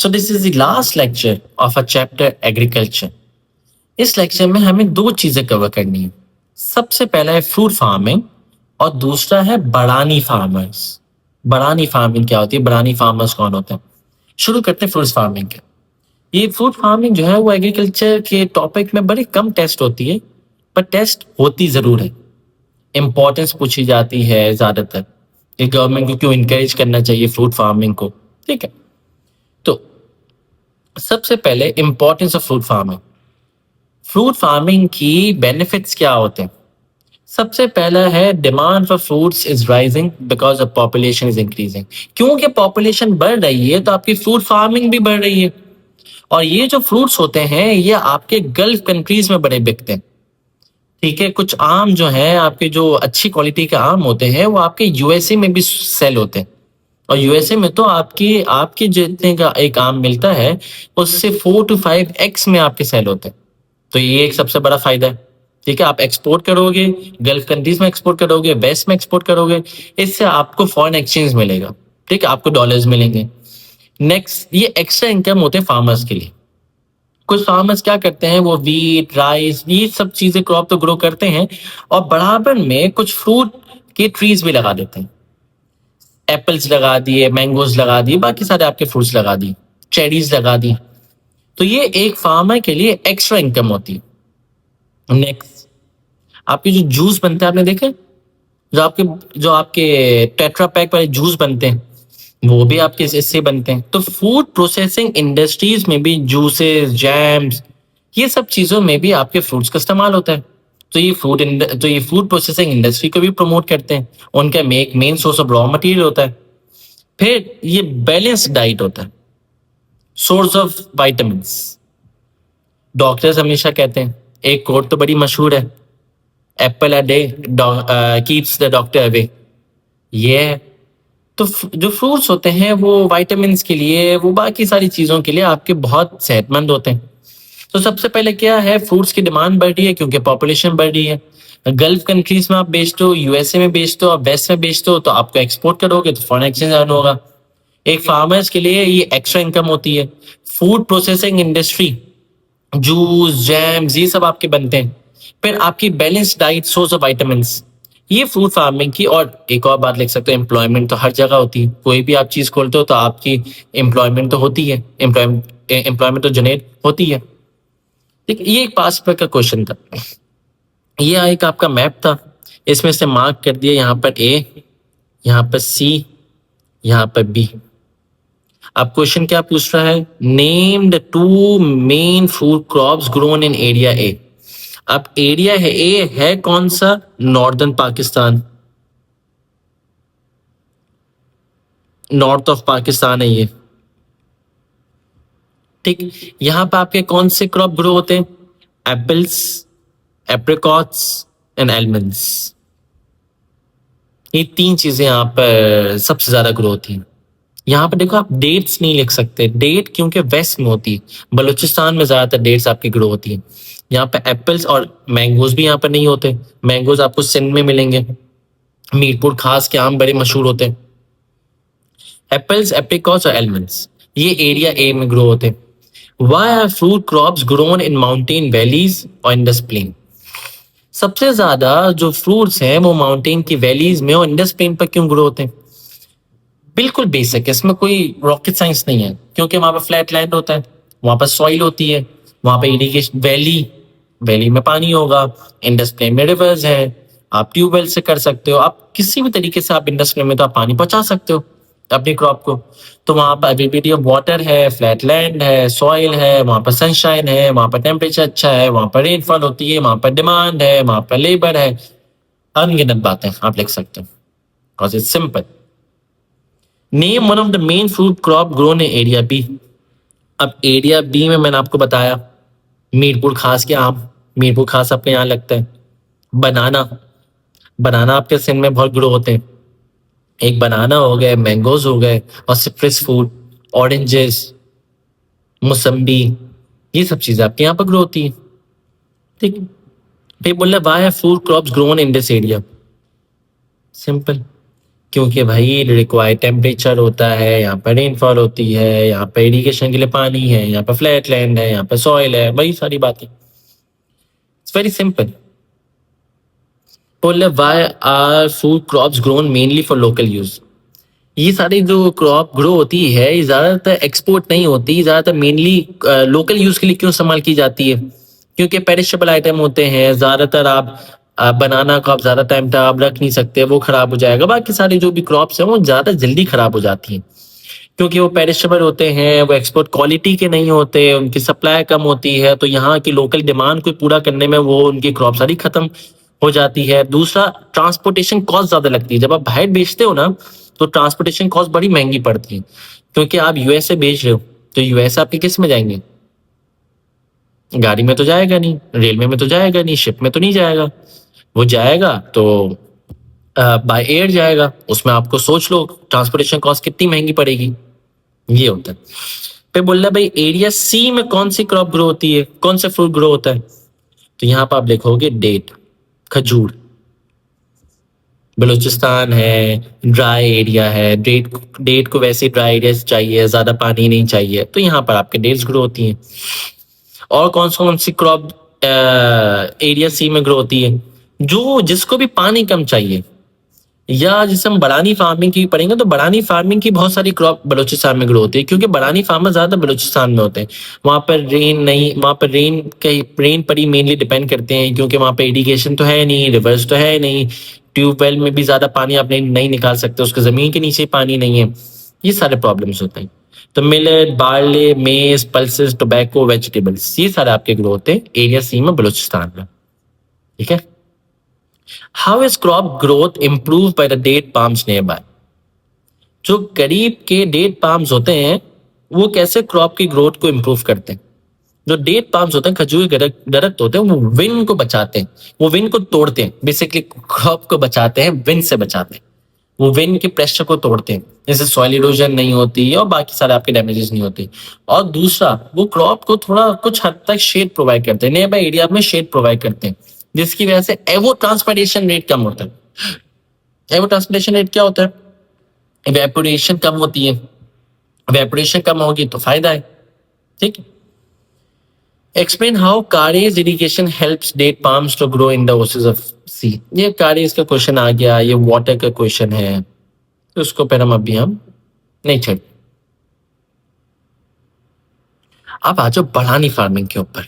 So this is the last lecture of a chapter agriculture. इस lecture में हमें दो चीजें कवर करनी है। सबसे पहला है फ्रूट फार्मिंग और दूसरा है बड़ानी फार्मर्स। बड़ानी फार्मिंग क्या होती है, बड़ानी फार्मर्स कौन होते हैं। शुरू करते हैं फ्रूट फार्मिंग के। ये फ्रूट फार्मिंग जो है वो एग्रीकल्चर के टॉपिक में बड़ी कम टेस्ट होती है, पर टेस्ट होती जरूर है। इंपॉर्टेंस पूछी जाती है ज्यादातर, ये गवर्नमेंट को क्यों इनकरेज करना चाहिए फ्रूट फार्मिंग को। ठीक है, तो सबसे पहले importance of fruit farming. Fruit farming key benefits क्या होते हैं। सबसे पहला है demand for fruits is rising because of population is increasing. क्योंकि पॉपुलेशन बढ़ रही है तो आपकी फ्रूट फार्मिंग भी बढ़ रही है। और ये जो फ्रूट्स होते हैं ये आपके गल्फ कंट्रीज में बड़े बिकते हैं। ठीक है, कुछ आम जो है आपके जो अच्छी क्वालिटी के आम होते हैं वो आपके यूएसए में भी सेल होते हैं। और यूएसए में तो आपकी आपके जितने का एक आम मिलता है उससे 4 to 5x में आपके सेल होते हैं। तो ये एक सबसे बड़ा फायदा है। ठीक है, आप एक्सपोर्ट करोगे, गल्फ कंट्रीज में एक्सपोर्ट करोगे, वेस्ट में एक्सपोर्ट करोगे, इससे आपको फॉरेन एक्सचेंज मिलेगा। ठीक है, आपको डॉलर्स मिलेंगे। नेक्स्ट, ये एक्स्ट्रा इनकम होते हैं फार्मर्स के लिए। कुछ फार्मर्स क्या करते हैं, वो वीट, राइस, ये सब चीजें क्रॉप तो ग्रो करते हैं और बराबर में कुछ फ्रूट के ट्रीज भी लगा देते हैं। एप्पल्स लगा दिए, मैंगोज लगा दिए, बाकी सारे आपके फ्रूट्स लगा दिए, चेरीज लगा दी। तो ये एक फार्मर के लिए एक्स्ट्रा इनकम होती है। नेक्स्ट, आपके जो जूस बनते हैं आपने देखे, जो आपके टेट्रा पैक वाले जूस बनते हैं वो भी आपके इससे बनते हैं। तो फूड प्रोसेसिंग इंडस्ट्रीज में भी जूसेस, जैम्स, ये सब चीजों में भी आपके फ्रूट्स का इस्तेमाल होता है। तो ये फूड प्रोसेसिंग इंडस्ट्री को भी प्रमोट करते हैं। उनका main source of raw material होता है। फिर ये बैलेंस डाइट होता है, सोर्स ऑफ विटामिन्स। डॉक्टर्स हमेशा कहते हैं, एक कोट तो बड़ी मशहूर है, Apple a day keeps the doctor away. ये है। तो जो फ्रूट्स होते हैं वो विटामिन के लिए, वो बाकी सारी चीजों के लिए आपके बहुत सेहतमंद होते हैं। तो सबसे पहले क्या है, फ्रूट्स की डिमांड बढ़ रही है क्योंकि पॉपुलेशन बढ़ रही है। गल्फ कंट्रीज में आप बेचते हो, यूएसए में बेचते हो, आप वेस्ट में बेचते हो, तो आपको एक्सपोर्ट करोगे तो फॉरेन एक्सचेंज अर्न होगा। एक फार्मर्स के लिए ये एक्स्ट्रा इनकम होती है। Food processing industry, juice, jams, ये सब आपके बनते हैं। फिर आपकी balance diet, source of vitamin, ये फ्रूट फार्मिंग की। और एक और बात लिख सकते हो, एम्प्लॉयमेंट तो हर जगह होती है। कोई भी आप चीज खोलते हो तो आपकी एम्प्लॉयमेंट तो होती है, एम्प्लॉयमेंट तो जनरेट होती है। ठीक, ये एक पास पेपर का क्वेश्चन था। ये एक आपका मैप था, इसमें से मार्क कर दिया, यहाँ पर ए, यहाँ पर सी, यहाँ पर बी। अब क्वेश्चन क्या पूछ रहा है, name the 2 main food crops grown in area A. अब एरिया है ए है कौन सा, northern Pakistan, north of Pakistan है ये। ठीक, यहां पे आपके कौन से क्रॉप ग्रो होते हैं, एप्पल्स, एप्रिकॉट्स एंड एलमंड्स। ये 3 चीजें यहाँ पर सबसे ज्यादा ग्रो होती हैं। यहाँ पर देखो, आप डेट्स नहीं लिख सकते, डेट क्योंकि वेस्ट में होती है, बलूचिस्तान में ज्यादातर डेट्स आपकी ग्रो होती है। यहाँ पे एप्पल्स और मैंगोज भी यहाँ पर नहीं होते। मैंगोज आपको सिंध में मिलेंगे, मीरपुर खास के आम बड़े मशहूर होते हैं। एप्पल्स, एप्रिकॉट्स और एलमंड्स ये एरिया ए में ग्रो होते हैं। Why are fruit crops grown in mountain valleys or Indus plain? सबसे ज्यादा जो फ्रूट्स हैं वो माउंटेन की वैलीज में और इंडस प्लेन पर क्यों ग्रो होते हैं। बिल्कुल बेसिक, इसमें कोई रॉकेट साइंस नहीं है, क्योंकि वहां पर फ्लैट लैंड होता है, वहां पर सॉइल होती है, वहां पर इरिगेशन, वैली में पानी होगा, इंडस प्लेन में रिवर्स है, आप ट्यूबवेल से कर सकते हो, आप किसी भी तरीके से आप इंडस प्लेन में तो आप पानी पहुंचा सकते हो अपनी क्रॉप को। तो वहां पर अवेलेबिलिटी ऑफ वाटर है, फ्लैट लैंड है, सॉइल है, वहां पर सनशाइन है, वहां पर टेम्परेचर अच्छा है, वहां पर रेनफॉल होती है, वहां पर डिमांड है, वहां पर लेबर है। अनगिनत बातें आप लिख सकते हो, because it's simple. Name one of the main fruit crop grown in area B. अब एरिया बी में मैंने आपको बताया, मीरपुर खास के आम, मीरपुर खास आपके यहाँ लगता है। बनाना, बनाना आपके सिंध में बहुत ग्रो होते हैं। एक बनाना हो गए, मैंगोज हो गए, और सिट्रस फूड, ऑरेंजेस, मौसम्बी, ये सब चीजें आपके यहाँ पर ग्रो होती है। ठीक, फिर बोल रहा why are food crops grown in this area. Simple, क्योंकि भाई रिक्वायर्ड टेम्परेचर होता है, यहाँ पर रेनफॉल होती है, यहाँ पे इरिगेशन के लिए पानी है, यहाँ पे फ्लैट लैंड है, यहाँ पे सॉइल है, वही सारी बातें। It's very simple. बोले why are food crops grown mainly for local use. ये सारी जो क्रॉप ग्रो होती है ये ज्यादातर एक्सपोर्ट नहीं होती, ज्यादातर मेनली लोकल यूज के लिए क्यों इस्तेमाल की जाती है? क्योंकि पेरिशेबल आइटम होते हैं ज्यादातर। आप बनाना को आप ज्यादा टाइम तक आप रख नहीं सकते, वो खराब हो जाएगा। बाकी सारी जो भी क्रॉप्स हैं वो ज्यादा जल्दी खराब हो जाती हैं क्योंकि वो पेरिशेबल होते हैं, वो एक्सपोर्ट क्वालिटी के नहीं होते, उनकी सप्लाई कम होती है, तो यहाँ की लोकल डिमांड को पूरा करने में वो उनकी क्रॉप सारी खत्म हो जाती है। दूसरा, ट्रांसपोर्टेशन कॉस्ट ज्यादा लगती है। जब आप बाहर बेचते हो ना तो ट्रांसपोर्टेशन कॉस्ट बड़ी महंगी पड़ती है, क्योंकि आप यूएसए बेच रहे हो तो यूएसए आपके किस में जाएंगे? गाड़ी में तो जाएगा नहीं, रेलवे में तो जाएगा नहीं, शिप में तो नहीं जाएगा। वो जाएगा तो बाय एयर जाएगा, उसमें आपको सोच लो ट्रांसपोर्टेशन कॉस्ट कितनी महंगी पड़ेगी। ये होता है। फिर बोल रहा है भाई एरिया सी में कौन सी क्रॉप ग्रो होती है, कौन सा फ्रूट ग्रो होता है? तो यहाँ पर आप लिखोगे डेट, खजूर। बलूचिस्तान है, ड्राई एरिया है, डेट डेट को वैसे ड्राई एरिया चाहिए, ज्यादा पानी नहीं चाहिए, तो यहाँ पर आपके डेट्स ग्रो होती हैं। और कौन सी क्रॉप एरिया सी में ग्रो होती है? जो जिसको भी पानी कम चाहिए, या जिसे हम बड़ानी फार्मिंग की पढ़ेंगे तो बड़ानी फार्मिंग की बहुत सारी क्रॉप बलूचिस्तान में ग्रो होती है, क्योंकि बड़ानी फार्मर ज्यादा बलूचिस्तान में होते हैं। वहां पर रेन नहीं, वहां पर रेन पर ही मेनली डिपेंड करते हैं, क्योंकि वहां पर इरिगेशन तो है नहीं, रिवर्स तो है नहीं, ट्यूबवेल में भी ज्यादा पानी आप नहीं निकाल सकते, उसके जमीन के नीचे पानी नहीं है। ये सारे प्रॉब्लम्स होते हैं। तो मिलेट, बार्ले, मेज, पल्सेस, टोबैको, वेजिटेबल्स, ये सारे आपके ग्रो होते हैं एरिया सी में बलूचिस्तान में। ठीक है। How is crop growth improve by the date palms nearby? जो करीब के डेट पाम्स होते हैं वो कैसे क्रॉप की ग्रोथ को इम्प्रूव करते हैं? जो डेट पाम्स होते हैं, खजूर के दरख्त होते हैं, वो विंड को बचाते हैं, वो विंड को तोड़ते हैं, बेसिकली क्रॉप को बचाते हैं, विंड से बचाते हैं। वो विंड के प्रेशर को तोड़ते हैं, जैसे सॉइल इरोजन नहीं होती और बाकी सारे आपके डैमेजेस नहीं होते। और दूसरा, वो क्रॉप को थोड़ा कुछ हद तक शेड प्रोवाइड करते हैं, नियर बाय एरिया में शेड प्रोवाइड करते हैं, जिसकी वजह से एवो ट्रांसपिरेशन रेट कम होता है। एवो ट्रांसपिरेशन रेट क्या होता है? इवेपोरेशन कम होती है। इवेपोरेशन कम होगी तो फायदा है। ठीक है। एक्सप्लेन हाउ कारेज irrigation helps date palms to grow in the oases of sea. ये कारेज का क्वेश्चन आ गया, ये वाटर का क्वेश्चन है, तो उसको पर हम अभी हम नहीं छेड़। अब आ जाओ बढ़ानी फार्मिंग के ऊपर।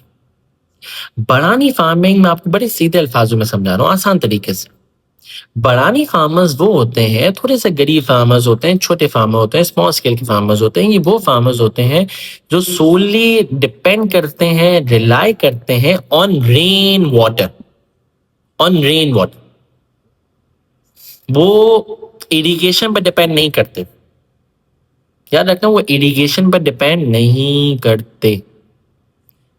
बढ़ानी फार्मिंग में आपको बड़े सीधे अल्फाजों में समझा रहा हूँ, आसान तरीके से। बढ़ानी फार्मर्स वो होते हैं, थोड़े से गरीब फार्मर्स होते हैं, छोटे फार्मर होते हैं, स्मॉल स्केल के फार्मर्स होते हैं। ये वो फार्मर्स होते हैं जो सोली डिपेंड करते हैं, रिलाई करते हैं on rain water, on rain water. वो इरिगेशन पर डिपेंड नहीं करते। याद रखना, वो इरिगेशन पर डिपेंड नहीं करते,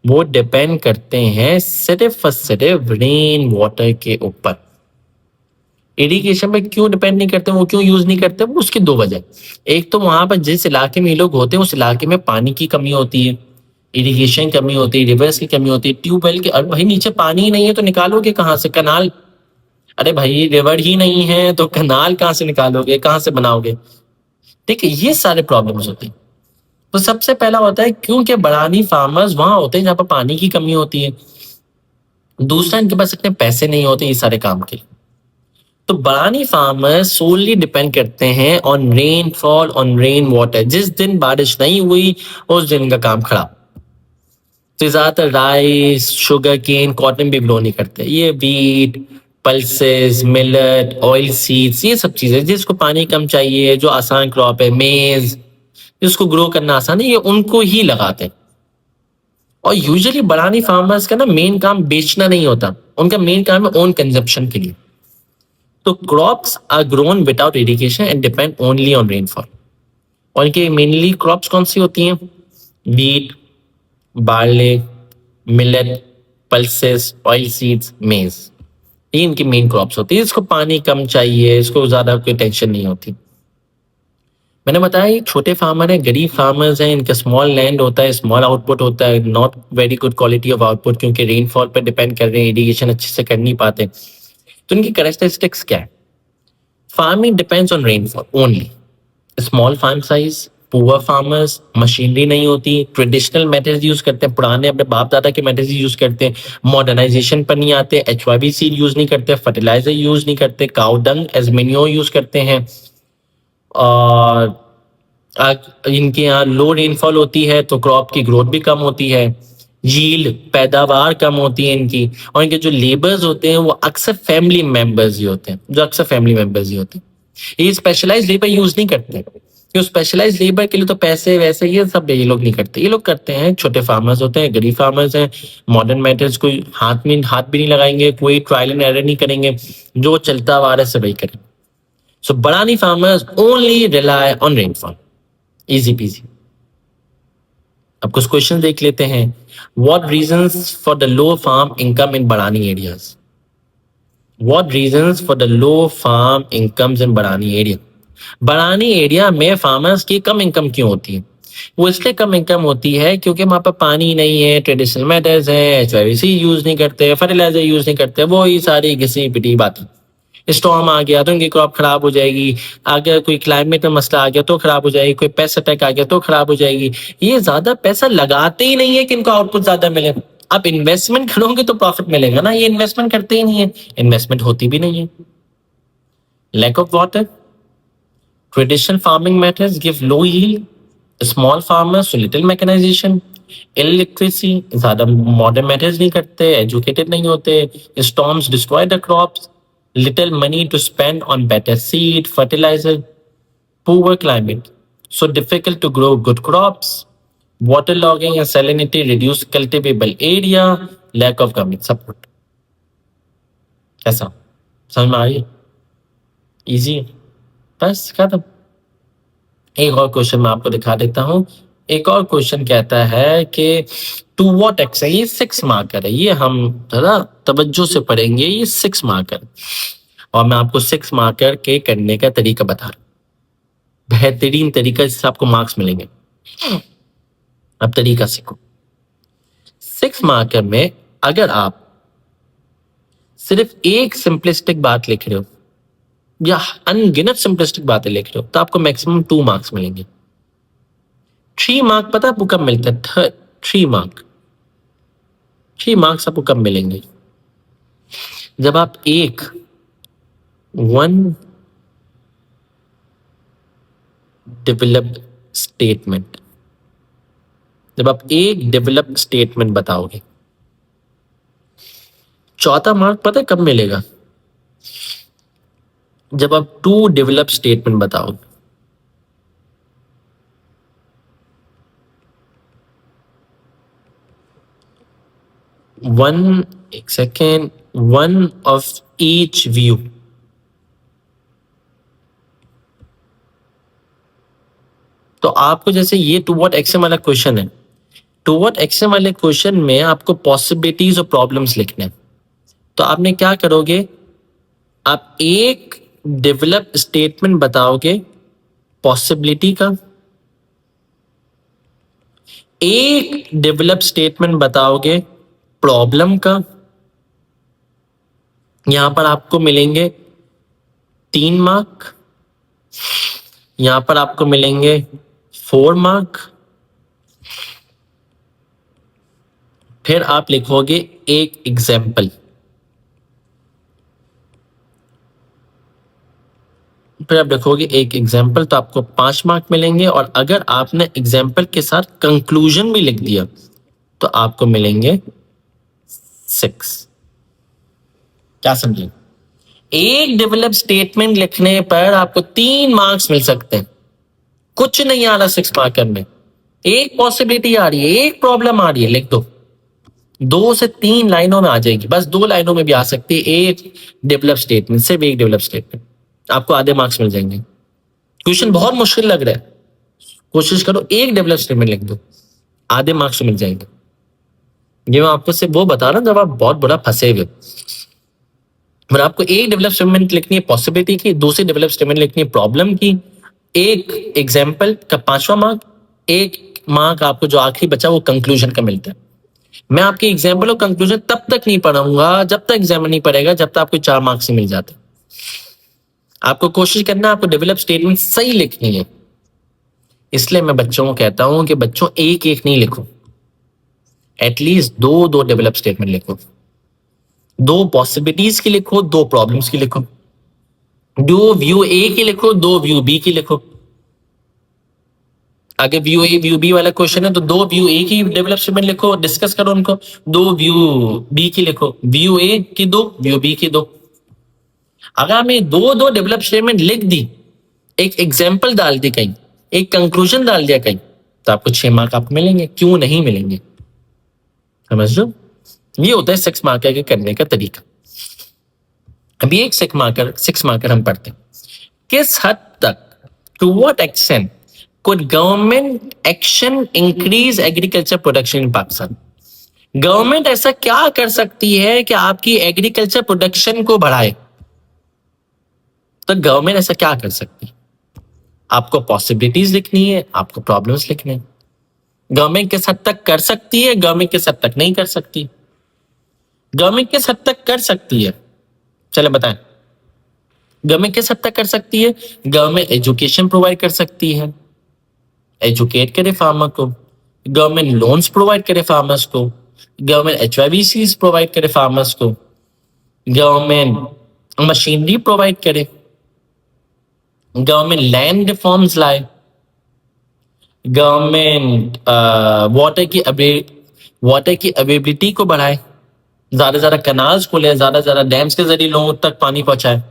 वो डिपेंड करते हैं सिर्फ और सिर्फ रेन वाटर के ऊपर। इरिगेशन पे क्यों डिपेंड नहीं करते, वो क्यों यूज नहीं करते? वो उसकी दो वजह। एक तो वहां पर जिस इलाके में ये लोग होते हैं उस इलाके में पानी की कमी होती है, इरिगेशन कमी होती है, रिवर्स की कमी होती है, ट्यूबवेल की। और भाई नीचे पानी ही नहीं है तो निकालोगे कहाँ से कनाल? अरे भाई रिवर ही नहीं है तो कनाल कहाँ से निकालोगे, कहाँ से बनाओगे? ठीक है, ये सारे प्रॉब्लम्स होते हैं। तो सबसे पहला होता है क्योंकि बड़ानी फार्मर्स वहां होते हैं जहाँ पर पानी की कमी होती है। दूसरा, इनके पास इतने पैसे नहीं होते ये सारे काम के लिए। तो बड़ानी फार्मर्स सोली डिपेंड करते हैं on rainfall, on rain water. जिस दिन बारिश नहीं हुई उस दिन का काम खराब। तो ज्यादातर राइस, शुगर केन, कॉटन भी ग्रो नहीं करते। ये wheat, pulses, millet, oil seeds, ये सब चीजें जिसको पानी कम चाहिए, जो आसान क्रॉप है, मेज, जिसको ग्रो करना आसान है, ये उनको ही लगाते हैं। और यूजुअली बड़ानी फार्मर्स का ना मेन काम बेचना नहीं होता, उनका मेन काम है ओन कंजप्शन के लिए। तो crops are grown without irrigation and depend only on rainfall. और इनके मेनली क्रॉप्स कौन सी होती हैं? Wheat, barley, millet, pulses, oil seeds, maize, ये इनकी मेन क्रॉप्स होती है। इसको पानी कम चाहिए, इसको ज्यादा कोई टेंशन नहीं होती। मैंने बताया ये छोटे फार्मर हैं, गरीब फार्मर्स हैं, इनका स्मॉल लैंड होता है, स्मॉल आउटपुट होता है, not very good quality of output, क्योंकि रेनफॉल पर डिपेंड कर रहे हैं, इरिगेशन अच्छे से कर नहीं पाते। तो इनकी कैरेक्टरिस्टिक्स क्या है? Farming depends on rainfall only. Small farm size, poor farmers, machinery नहीं होती, ट्रेडिशनल मेथड्स यूज करते हैं, पुराने अपने बाप दादा के मेथड्स यूज करते हैं, मॉडर्नाइजेशन पर नहीं आते, HYV सीड यूज नहीं करते, फर्टिलाइजर यूज नहीं करते, cow dung as manure use करते हैं, और इनके यहाँ लो रेनफॉल होती है तो क्रॉप की ग्रोथ भी कम होती है, यील्ड पैदावार कम होती है इनकी, और इनके जो लेबर्स होते हैं वो अक्सर फैमिली मेंबर्स ही होते हैं, ये स्पेशलाइज लेबर यूज नहीं करते, क्यों? स्पेशलाइज लेबर के लिए तो पैसे वैसे ये सब ये लोग नहीं करते, ये लोग करते हैं छोटे फार्मर्स होते हैं, गरीब फार्मर्स हैं, मॉडर्न मेथड्स कोई हाथ भी नहीं लगाएंगे, कोई ट्रायल एंड एरर नहीं करेंगे, जो चलता आ रहा है सब वही करेंगे। सो बड़ानी farmers only rely on rainfall, easy peasy. अब कुछ क्वेश्चन देख लेते हैं। What reasons for the low farm income in बड़ानी areas? What reasons for the low farm incomes in बड़ानी एरिया? बड़ानी एरिया में फार्मर्स की कम इनकम क्यों होती है? वो इसलिए कम इनकम होती है क्योंकि वहां पर पानी नहीं है, ट्रेडिशनल मेथड्स हैं, HYVC यूज नहीं करते, फर्टिलाइजर यूज नहीं करते, वो ही सारी घिसी पिटी बातें। स्टॉर्म आ गया तो उनकी क्रॉप खराब हो जाएगी, अगर कोई क्लाइमेट में मसला आ गया तो खराब हो जाएगी, कोई पेस्ट अटैक आ गया तो खराब हो जाएगी। ये ज्यादा पैसा लगाते ही नहीं है कि इनको आउटपुट ज्यादा मिले। आप इन्वेस्टमेंट करोगे तो प्रॉफिट मिलेगा ना, ये इन्वेस्टमेंट करते ही नहीं है, इन्वेस्टमेंट होती भी नहीं है। Lack of water, traditional farming methods give low yield, small farmers so little mechanization, illiteracy, ज्यादा मॉडर्न मेथड्स नहीं करते, एजुकेटेड नहीं होते, storms destroy the crops, little money to spend on better seed, fertilizer, poor climate, so difficult to grow good crops, waterlogging and salinity reduce cultivable area, lack of government support। कैसा, समझ में आ रही है? Easy, बस खत्म। एक और question मैं आपको दिखा देता हूं। एक और क्वेश्चन कहता है कि टू व्हाट एक्सटेंट, ये 6 मार्कर है, ये हम जरा तवज्जो से पढ़ेंगे, ये 6 मार्कर, और मैं आपको 6 मार्कर के करने का तरीका बता रहा हूं, बेहतरीन तरीका जिससे आपको मार्क्स मिलेंगे। अब तरीका सीखो। 6 मार्कर में अगर आप सिर्फ एक सिंपलिस्टिक बात लिख रहे हो या अनगिनत सिंपलिस्टिक बातें लिख रहे हो तो आपको मैक्सिमम 2 मार्क्स मिलेंगे। 3 मार्क पता आपको कब मिलता है? 3 मार्क्स आपको कब मिलेंगे? जब आप एक डेवलप स्टेटमेंट, जब आप एक डेवलप स्टेटमेंट बताओगे। चौथा मार्क पता है कब मिलेगा? जब आप 2 डेवलप स्टेटमेंट बताओगे। एक सेकेंड, 1 ऑफ ईच व्यू। तो आपको जैसे ये टू व्हाट एक्सएम वाला क्वेश्चन है, टू व्हाट एक्सएम वाले क्वेश्चन में आपको पॉसिबिलिटीज और प्रॉब्लम्स लिखने हैं। तो आपने क्या करोगे? आप एक डेवलप स्टेटमेंट बताओगे पॉसिबिलिटी का, एक डेवलप स्टेटमेंट बताओगे प्रॉब्लम का। यहां पर आपको मिलेंगे 3 मार्क, यहां पर आपको मिलेंगे 4 मार्क। फिर आप लिखोगे एक एग्जाम्पल, फिर आप लिखोगे एक एग्जाम्पल, तो आपको 5 मार्क मिलेंगे। और अगर आपने एग्जाम्पल के साथ कंक्लूजन भी लिख दिया तो आपको मिलेंगे 6। क्या समझे? एक डेवलप स्टेटमेंट लिखने पर आपको 3 मार्क्स मिल सकते हैं। कुछ नहीं आ रहा 6 मार्कर में, एक पॉसिबिलिटी आ रही है, एक प्रॉब्लम आ रही है, लिख दो। 2 से 3 लाइनों में आ जाएगी, बस 2 लाइनों में भी आ सकती है एक डेवलप स्टेटमेंट, सिर्फ एक डेवलप स्टेटमेंट, आपको आधे मार्क्स मिल जाएंगे। क्वेश्चन बहुत मुश्किल लग रहा है, कोशिश करो एक डेवलप स्टेटमेंट लिख दो, आधे मार्क्स मिल जाएंगे। ये मैं आपको सिर्फ वो बता रहा हूं जब आप बहुत बड़ा फंसे हुए। पर आपको एक डेवलप स्टेटमेंट लिखनी है पॉसिबिलिटी की, दूसरी डेवलप स्टेटमेंट लिखनी है प्रॉब्लम की, एक एग्जाम्पल का 5वां मार्क, एक मार्क आपको जो आखिरी बचा वो कंक्लूजन का मिलता है। मैं आपके एग्जाम्पल और कंक्लूजन तब तक नहीं पढ़ाऊंगा जब तक एग्जाम नहीं पढ़ेगा, जब तक आपको 4 मार्क्स ही मिल जाते। आपको कोशिश करना है, आपको डेवलप स्टेटमेंट सही लिखनी है। इसलिए मैं बच्चों को कहता हूं कि बच्चों एक एक नहीं लिखो, एटलीस्ट दो दो डेवलप स्टेटमेंट लिखो, दो पॉसिबिलिटीज की लिखो, दो प्रॉब्लम्स की लिखो, दो व्यू ए की लिखो, दो व्यू बी की लिखो। अगर व्यू ए व्यू बी वाला क्वेश्चन है तो दो व्यू ए की डेवलप स्टेटमेंट लिखो, डिस्कस करो उनको, दो व्यू बी की लिखो, व्यू ए की दो, व्यू बी की दो। अगर हमें दो दो डेवलप स्टेटमेंट लिख दी, एक एग्जाम्पल डाल दी कहीं, एक कंक्लूजन डाल दिया कहीं, तो आपको 6 मार्क आपको मिलेंगे। क्यों नहीं मिलेंगे? समझ लो, ये होता है 6 मार्कर के करने का तरीका। अभी एक 6 मार्कर हम पढ़ते हैं। किस हद तक, to what extent could government action increase agriculture production in Pakistan? Government ऐसा क्या कर सकती है कि आपकी एग्रीकल्चर प्रोडक्शन को बढ़ाए? तो गवर्नमेंट ऐसा क्या कर सकती है? आपको पॉसिबिलिटीज लिखनी है, आपको प्रॉब्लम्स लिखने हैं। गवर्नमेंट किस हद तक कर सकती है, गवर्नमेंट किस हद तक नहीं कर सकती। गवर्नमेंट किस हद तक कर सकती है, चले बताएं। गवर्नमेंट किस हद तक कर सकती है? गवर्नमेंट एजुकेशन प्रोवाइड कर सकती है, एजुकेट करे फार्मर को, गवर्नमेंट लोन्स प्रोवाइड करे फार्मर्स को, गवर्नमेंट HYVCs प्रोवाइड करे फार्मर्स को, गवर्नमेंट मशीनरी प्रोवाइड करे, गवर्नमेंट लैंड रिफॉर्म्स लाए, गवर्नमेंट वाटर की अवेलेबिलिटी को बढ़ाए, ज्यादा कनाल्स खोले, ज्यादा डैम्स के जरिए लोगों तक पानी पहुंचाए,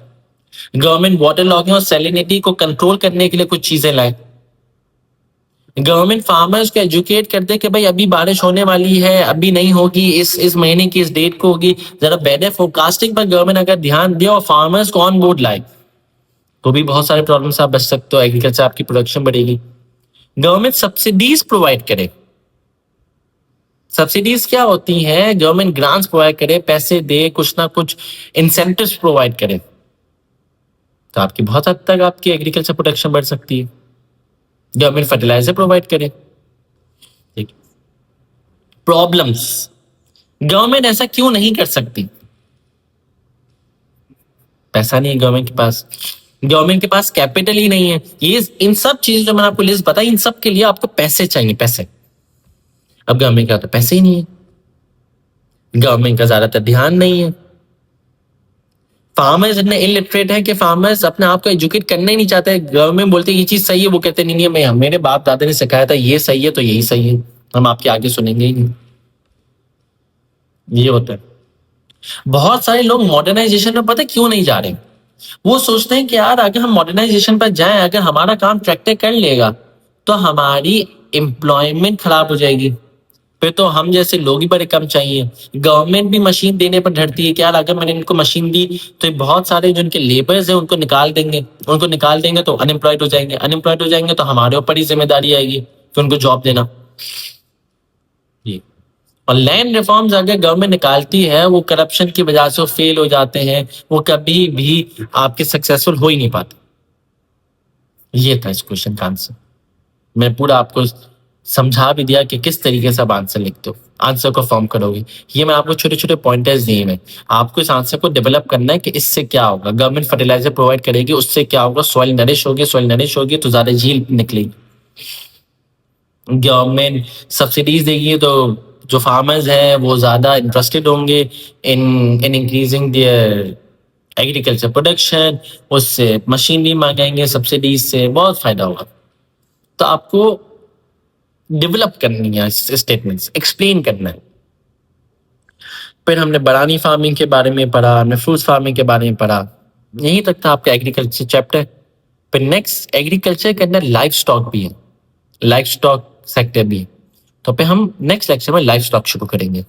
गवर्नमेंट वाटर लॉगिंग और सैलिनिटी को कंट्रोल करने के लिए कुछ चीजें लाए, गवर्नमेंट फार्मर्स को एजुकेट कर दे कि भाई अभी बारिश होने वाली है, अभी नहीं होगी, इस महीने की इस डेट को होगी, जरा बेटर फोरकास्टिंग पर गवर्नमेंट अगर ध्यान दे और फार्मर्स को ऑन बोर्ड लाए तो भी बहुत सारे प्रॉब्लम से आप बच सकते हो, एग्रीकल्चर आपकी प्रोडक्शन बढ़ेगी। गवर्नमेंट सब्सिडीज प्रोवाइड करे। सब्सिडीज क्या होती हैं? गवर्नमेंट ग्रांट्स प्रोवाइड करे, पैसे दे, कुछ ना कुछ इंसेंटिव्स प्रोवाइड करे, तो आपकी बहुत हद तक आपकी एग्रीकल्चर प्रोडक्शन बढ़ सकती है। गवर्नमेंट फर्टिलाइजर प्रोवाइड करे। ठीक। प्रॉब्लम्स, गवर्नमेंट ऐसा क्यों नहीं कर सकती? पैसा नहीं है गवर्नमेंट के पास, गवर्नमेंट के पास कैपिटल ही नहीं है। ये इन सब चीजों जो मैंने आपको लिस्ट बताई, इन सब के लिए आपको पैसे चाहिए, पैसे। अब गवर्नमेंट का तो पैसे ही नहीं है, गवर्नमेंट का ज्यादातर ध्यान नहीं है। फार्मर्स इतने इलिटरेट है कि फार्मर्स अपने आप को एजुकेट करना ही नहीं चाहते। गवर्नमेंट बोलते ये चीज सही है, वो कहते नहीं नहीं, मेरे बाप दादा ने सिखाया था ये सही है तो यही सही है, हम आपके आगे सुनेंगे ही नहीं। ये होता है। बहुत सारे लोग मॉडर्नाइजेशन में पता क्यों नहीं जा रहे? वो सोचते हैं कि यार अगर हम मॉडर्नाइजेशन पर जाएं, अगर हमारा काम ट्रैक्टर कर लेगा तो हमारी एम्प्लॉयमेंट खराब हो जाएगी, फिर तो हम जैसे लोग ही बड़े कम चाहिए। गवर्नमेंट भी मशीन देने पर डरती है कि यार अगर मैंने इनको मशीन दी तो बहुत सारे जो इनके लेबर्स हैं उनको निकाल देंगे तो अनएम्प्लॉयड हो जाएंगे तो हमारे ऊपर ही जिम्मेदारी आएगी फिर उनको जॉब देना। ये और लैंड रिफॉर्म्स अगर गवर्नमेंट निकालती है, वो करप्शन की वजह से फेल हो जाते हैं, वो कभी भी आपके सक्सेसफुल हो ही नहीं पाते। ये था इस क्वेश्चन का आंसर। मैं पूरा आपको समझा भी दिया कि किस तरीके से आप आंसर लिखते हो, आंसर को फॉर्म करोगे। ये मैं आपको छोटे छोटे पॉइंटर्स दिए हैं, आपको इस आंसर को डेवलप करना है कि इससे क्या होगा। गवर्नमेंट फर्टिलाइजर प्रोवाइड करेगी, उससे क्या होगा? सॉइल नरिश होगी तो ज्यादा झील निकलेगी। गवर्नमेंट सब्सिडीज देगी तो जो फार्मर्स हैं वो ज्यादा इंटरेस्टेड होंगे in increasing there agriculture production, उससे मशीनरी मंगाएंगे, सब्सिडीज से बहुत फायदा होगा। तो आपको डेवलप करनी है स्टेटमेंट्स, एक्सप्लेन करना है। फिर हमने बड़ानी फार्मिंग के बारे में पढ़ा, हमने फ्रूट्स फार्मिंग के बारे में पढ़ा। यहीं तक था आपका एग्रीकल्चर चैप्टर। फिर नेक्स्ट एग्रीकल्चर के अंदर लाइफ स्टॉक भी है, लाइफ स्टॉक सेक्टर भी है। तो फिर हम नेक्स्ट लेक्चर में लाइफ स्टॉक शुरू करेंगे।